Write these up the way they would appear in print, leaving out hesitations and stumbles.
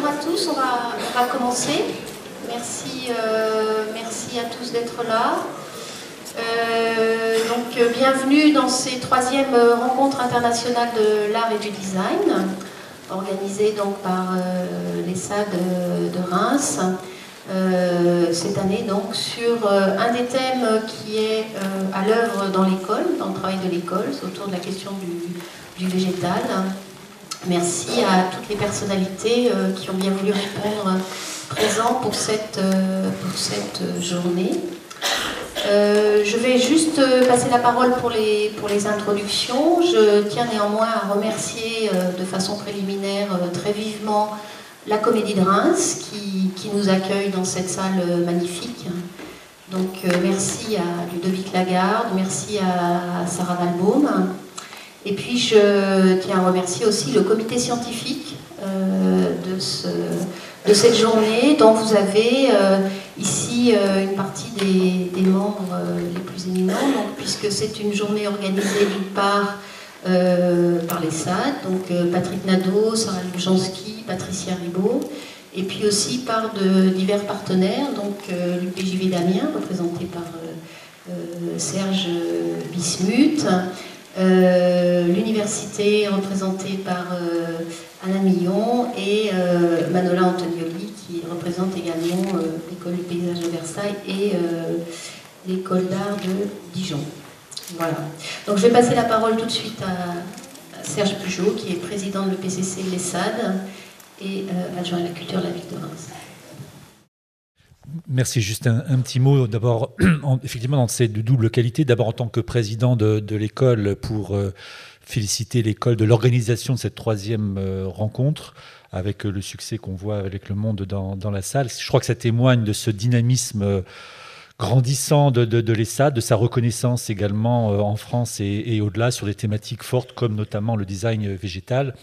à tous, on va commencer. Merci, merci à tous d'être là. Bienvenue dans ces troisièmes rencontres internationales de l'art et du design, organisées donc par l'ESSAD de Reims. Cette année donc sur un des thèmes qui est à l'œuvre dans l'école, dans le travail de l'école, c'est autour de la question du végétal. Merci à toutes les personnalités qui ont bien voulu répondre présents pour cette journée. Je vais juste passer la parole pour les introductions. Je tiens néanmoins à remercier de façon préliminaire très vivement la Comédie de Reims qui nous accueille dans cette salle magnifique. Donc merci à Ludovic Lagarde, merci à Sarah Valbaum. Et puis je tiens à remercier aussi le comité scientifique de cette journée, dont vous avez ici une partie des membres les plus éminents, donc, puisque c'est une journée organisée d'une part par l'ESSAD, donc Patrick Nadeau, Sarah Lujanski, Patricia Ribaud, et puis aussi par de divers partenaires, donc l'UPJV d'Amiens, représenté par Serge Bismuth, l'université représentée par Alain Millon et Manola Antonioli qui représente également l'école du paysage de Versailles et l'école d'art de Dijon. Voilà. Donc je vais passer la parole tout de suite à Serge Pujot qui est président de l'EPCC l'ESSAD et adjoint à la culture de la ville de Reims. Merci. Juste un petit mot d'abord, effectivement dans cette double qualité, d'abord en tant que président de l'école pour féliciter l'école de l'organisation de cette troisième rencontre avec le succès qu'on voit avec le monde dans la salle. Je crois que ça témoigne de ce dynamisme grandissant de l'ESSAD, de sa reconnaissance également en France et au-delà sur des thématiques fortes comme notamment le design végétal.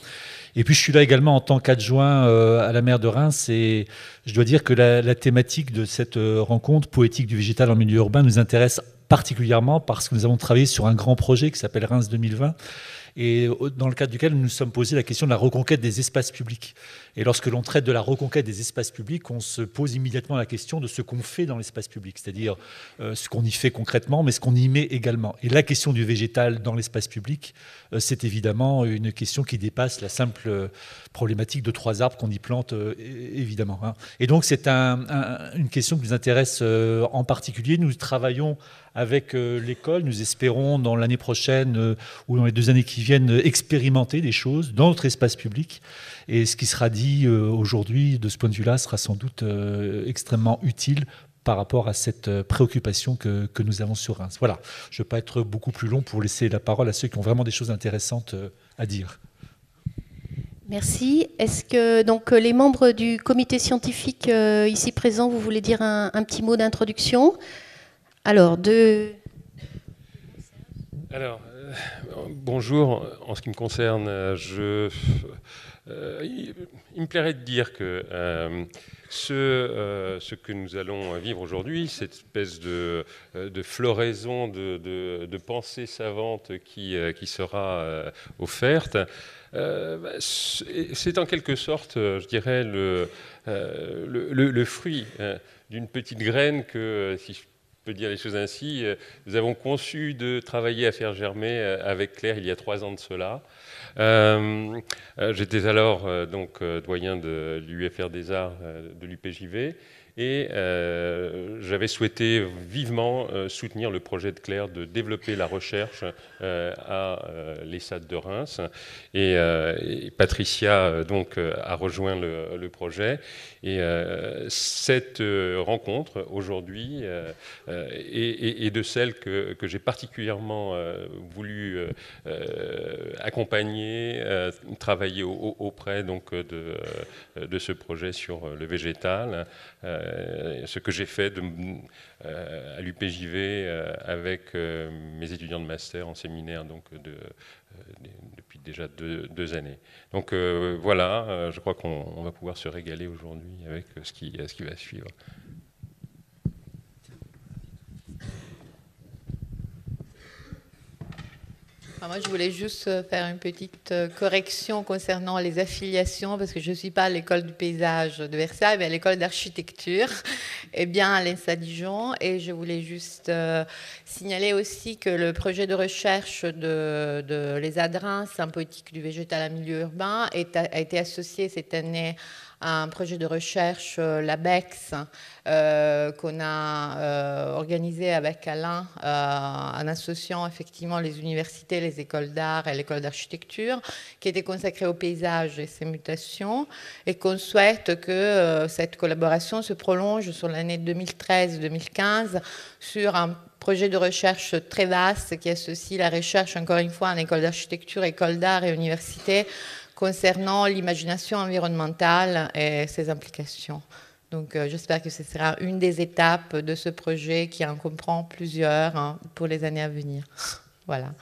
Et puis je suis là également en tant qu'adjoint à la maire de Reims et je dois dire que la thématique de cette rencontre poétique du végétal en milieu urbain nous intéresse particulièrement parce que nous avons travaillé sur un grand projet qui s'appelle Reims 2020 et dans le cadre duquel nous nous sommes posé la question de la reconquête des espaces publics. Et lorsque l'on traite de la reconquête des espaces publics, on se pose immédiatement la question de ce qu'on fait dans l'espace public, c'est-à-dire ce qu'on y fait concrètement, mais ce qu'on y met également. Et la question du végétal dans l'espace public, c'est évidemment une question qui dépasse la simple problématique de 3 arbres qu'on y plante, évidemment. Et donc c'est une question qui nous intéresse en particulier. Nous travaillons avec l'école. Nous espérons dans l'année prochaine ou dans les 2 années qui viennent expérimenter des choses dans notre espace public. Et ce qui sera dit aujourd'hui de ce point de vue-là sera sans doute extrêmement utile par rapport à cette préoccupation que nous avons sur Reims. Voilà, je ne vais pas être beaucoup plus long pour laisser la parole à ceux qui ont vraiment des choses intéressantes à dire. Merci. Est-ce que donc, les membres du comité scientifique ici présents, vous voulez dire un petit mot d'introduction ? Alors, bonjour. En ce qui me concerne, il me plairait de dire que ce que nous allons vivre aujourd'hui, cette espèce de floraison de pensées savantes qui sera offerte, c'est en quelque sorte, je dirais, le fruit d'une petite graine que, si je peux dire les choses ainsi, nous avons conçu de travailler à faire germer avec Claire il y a 3 ans de cela. J'étais alors doyen de l'UFR des Arts de l'UPJV et j'avais souhaité vivement soutenir le projet de Claire de développer la recherche à l'ESSAD de Reims et Patricia a rejoint le projet et cette rencontre aujourd'hui est de celles que j'ai particulièrement voulu accompagner, travailler auprès de ce projet sur le végétal. Ce que j'ai fait à l'UPJV avec mes étudiants de master en séminaire depuis déjà 2 années. Donc voilà, je crois qu'on va pouvoir se régaler aujourd'hui avec ce qui va suivre. Moi, je voulais juste faire une petite correction concernant les affiliations, parce que je ne suis pas à l'école du paysage de Versailles, mais à l'école d'architecture, et bien à l'ENSA Dijon. Et je voulais juste signaler aussi que le projet de recherche de l'ESA Reims, en politique du végétal en milieu urbain, a été associé cette année à un projet de recherche, l'ABEX, qu'on a organisé avec Alain, en associant effectivement les universités, les écoles d'art et l'école d'architecture, qui était consacré au paysage et ses mutations, et qu'on souhaite que cette collaboration se prolonge sur l'année 2013-2015 sur un projet de recherche très vaste qui associe la recherche, encore une fois, en école d'architecture, école d'art et université, concernant l'imagination environnementale et ses implications. Donc j'espère que ce sera une des étapes de ce projet qui en comprend plusieurs, hein, pour les années à venir. Voilà.